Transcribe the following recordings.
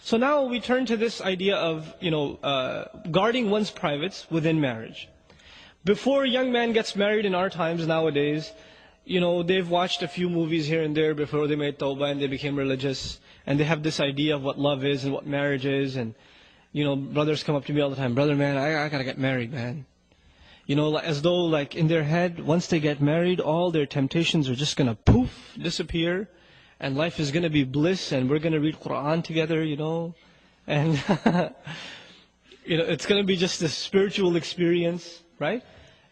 So now we turn to this idea of, guarding one's privates within marriage. Before a young man gets married in our times nowadays, they've watched a few movies here and there before they made tawbah and they became religious. And they have this idea of what love is and what marriage is. And, brothers come up to me all the time, brother, man, I gotta get married, man. As though like in their head, once they get married, all their temptations are just gonna poof, disappear. And life is gonna be bliss and we're gonna read Quran together, And, it's gonna be just this spiritual experience, right?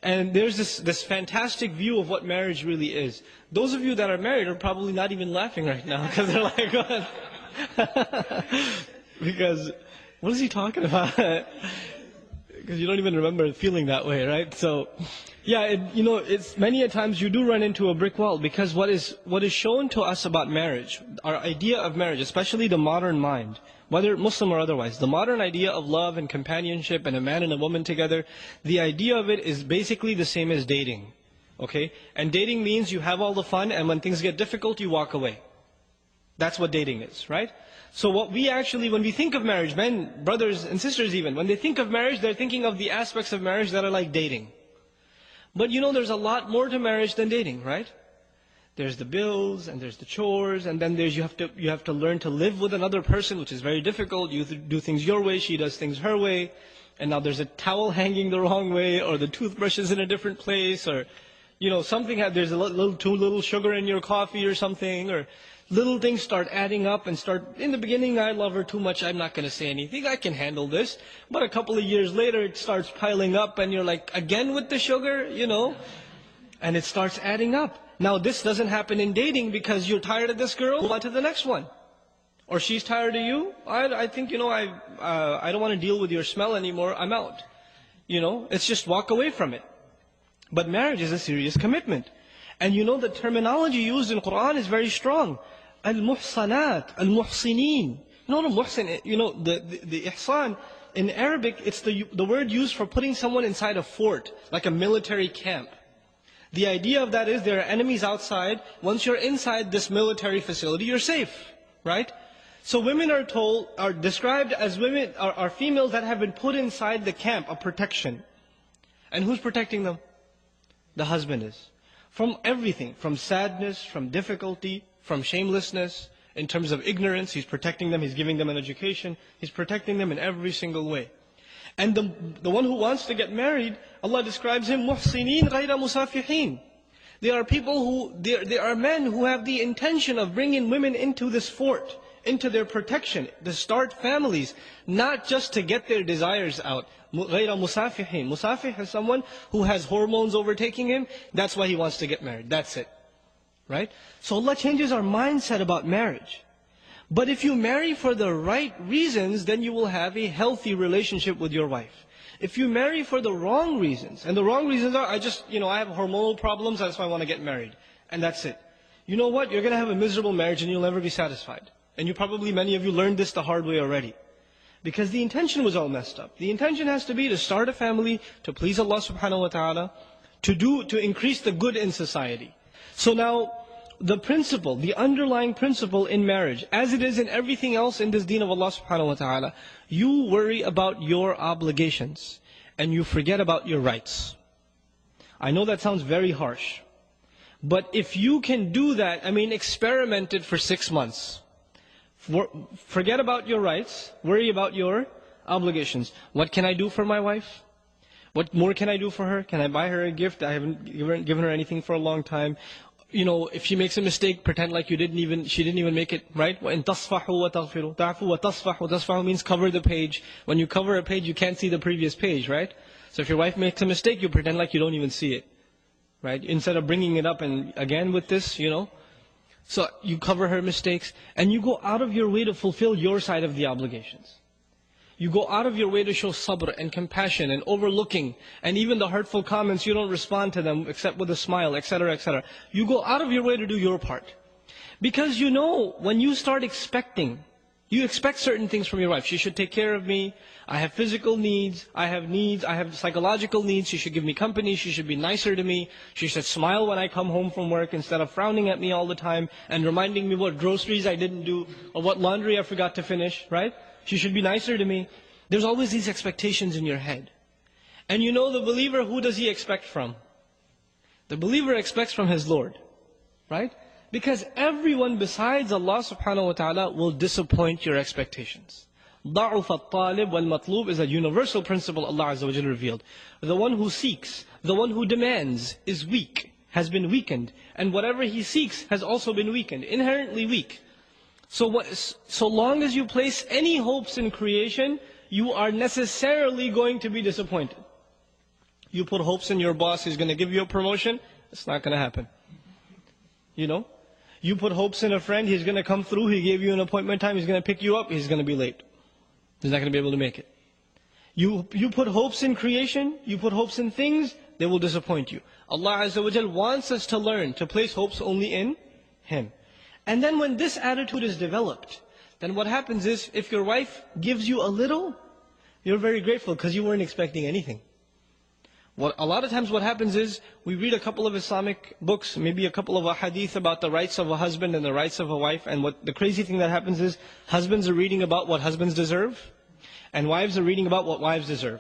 And there's this fantastic view of what marriage really is. Those of you that are married are probably not even laughing right now because they're like, what? Because, what is he talking about? Because you don't even remember feeling that way, right? So, yeah, it's many a times you do run into a brick wall because what is shown to us about marriage, our idea of marriage, especially the modern mind, whether Muslim or otherwise, the modern idea of love and companionship and a man and a woman together, the idea of it is basically the same as dating. Okay? And dating means you have all the fun and when things get difficult, you walk away. That's what dating is, right? So what we actually, when we think of marriage, men, brothers and sisters even, when they think of marriage, they're thinking of the aspects of marriage that are like dating. But there's a lot more to marriage than dating, right? There's the bills, and there's the chores, and then you have to learn to live with another person, which is very difficult. You do things your way, she does things her way, and now there's a towel hanging the wrong way, or the toothbrush is in a different place, or there's too little sugar in your coffee or something, or little things start adding up and in the beginning, I love her too much, I'm not going to say anything, I can handle this. But a couple of years later, it starts piling up, and you're like, again with the sugar, and it starts adding up. Now this doesn't happen in dating because you're tired of this girl, move on to the next one. Or she's tired of you, I think, I don't want to deal with your smell anymore, I'm out. It's just walk away from it. But marriage is a serious commitment. And the terminology used in Quran is very strong. Al-Muhsanat, Al-Muhsinin. The Muhsin, the Ihsan, in Arabic, it's the word used for putting someone inside a fort, like a military camp. The idea of that is there are enemies outside. Once you're inside this military facility, you're safe, right? So women are described as women, are females that have been put inside the camp of protection. And who's protecting them? The husband is. From everything, from sadness, from difficulty, from shamelessness, in terms of ignorance, he's protecting them, he's giving them an education, he's protecting them in every single way. And the one who wants to get married, Allah describes him, muhsinin ghayra musafihin. They are people they are men who have the intention of bringing women into this fort, into their protection, to start families, not just to get their desires out. غَيْرَ مُسَافِحِينَ. Musafih is someone who has hormones overtaking him. That's why he wants to get married. That's it. Right? So Allah changes our mindset about marriage. But if you marry for the right reasons, then you will have a healthy relationship with your wife. If you marry for the wrong reasons, and the wrong reasons are, I have hormonal problems, that's why I want to get married. And that's it. You know what? You're going to have a miserable marriage and you'll never be satisfied. And many of you learned this the hard way already. Because the intention was all messed up. The intention has to be to start a family, to please Allah subhanahu wa ta'ala, to increase the good in society. So now, the underlying principle in marriage, as it is in everything else in this deen of Allah subhanahu wa ta'ala, you worry about your obligations, and you forget about your rights. I know that sounds very harsh. But if you can do that, experiment it for 6 months. Forget about your rights, worry about your obligations. What can I do for my wife? What more can I do for her? Can I buy her a gift? I haven't given her anything for a long time. If she makes a mistake, pretend like she didn't even make it, right? وَإِن تَصْفَحُوا وَتَغْفِرُوا تَعْفُوا وَتَصْفَحُوا. Tasfahu means cover the page. When you cover a page, you can't see the previous page, right? So if your wife makes a mistake, you pretend like you don't even see it, right? Instead of bringing it up and again with this, So you cover her mistakes, and you go out of your way to fulfill your side of the obligations. You go out of your way to show sabr and compassion and overlooking, and even the hurtful comments, you don't respond to them except with a smile, etc., etc. You go out of your way to do your part. Because when you start expecting You expect certain things from your wife. She should take care of me. I have physical needs. I have psychological needs. She should give me company. She should be nicer to me. She should smile when I come home from work instead of frowning at me all the time and reminding me what groceries I didn't do or what laundry I forgot to finish, right? She should be nicer to me. There's always these expectations in your head. And you know the believer, who does he expect from? The believer expects from his Lord, right? Because everyone besides Allah subhanahu wa ta'ala will disappoint your expectations. ضَعُفَ الطَّالِبْ وَالْمَطْلُوبِ is a universal principle Allah Azza wa Jalla revealed. The one who seeks, the one who demands is weak, has been weakened. And whatever he seeks has also been weakened, inherently weak. So long as you place any hopes in creation, you are necessarily going to be disappointed. You put hopes in your boss, he's going to give you a promotion, it's not going to happen. You know? You put hopes in a friend, he's going to come through, he gave you an appointment time, he's going to pick you up, he's going to be late. He's not going to be able to make it. You put hopes in creation, you put hopes in things, they will disappoint you. Allah Azza wa Jal wants us to learn to place hopes only in Him. And then when this attitude is developed, then what happens is, if your wife gives you a little, you're very grateful because you weren't expecting anything. A lot of times what happens is, we read a couple of Islamic books, maybe a couple of hadith about the rights of a husband and the rights of a wife, and what the crazy thing that happens is, husbands are reading about what husbands deserve, and wives are reading about what wives deserve.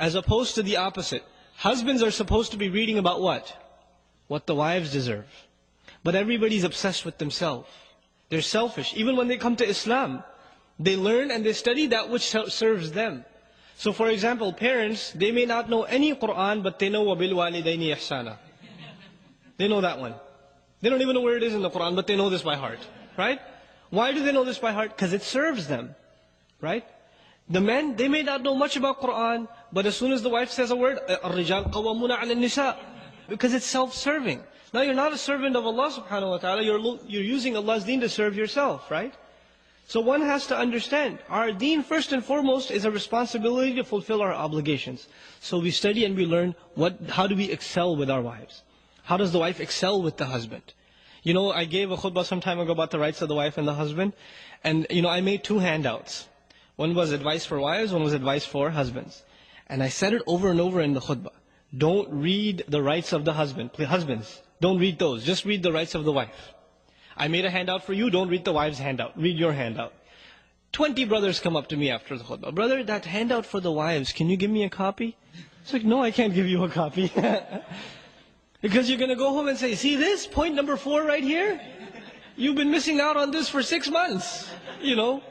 As opposed to the opposite. Husbands are supposed to be reading about what? What the wives deserve. But everybody's obsessed with themselves. They're selfish. Even when they come to Islam, they learn and they study that which serves them. So for example, parents, they may not know any Qur'an, but they know وَبِالْوَالِدَيْنِ إِحْسَانًا. They know that one. They don't even know where it is in the Qur'an, but they know this by heart. Right? Why do they know this by heart? Because it serves them. Right? The men, they may not know much about Qur'an, but as soon as the wife says a word, الرِّجَالْ قَوَّمُونَ عَلَى النِّسَاءِ, because it's self-serving. Now you're not a servant of Allah subhanahu wa ta'ala, you're using Allah's deen to serve yourself, right? So one has to understand, our deen first and foremost is a responsibility to fulfill our obligations. So we study and we learn how do we excel with our wives? How does the wife excel with the husband? You know, I gave a khutbah some time ago about the rights of the wife and the husband. And you know, I made 2 handouts. One was advice for wives, one was advice for husbands. And I said it over and over in the khutbah. Don't read the rights of the husband. Please, husbands, don't read those. Just read the rights of the wife. I made a handout for you, don't read the wife's handout. Read your handout. 20 brothers come up to me after the khutbah. Brother, that handout for the wives, can you give me a copy? It's like, no, I can't give you a copy. Because you're going to go home and say, see this? Point number 4 right here? You've been missing out on this for 6 months. You know?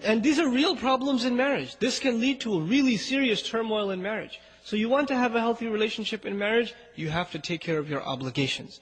And these are real problems in marriage. This can lead to a really serious turmoil in marriage. So you want to have a healthy relationship in marriage, you have to take care of your obligations.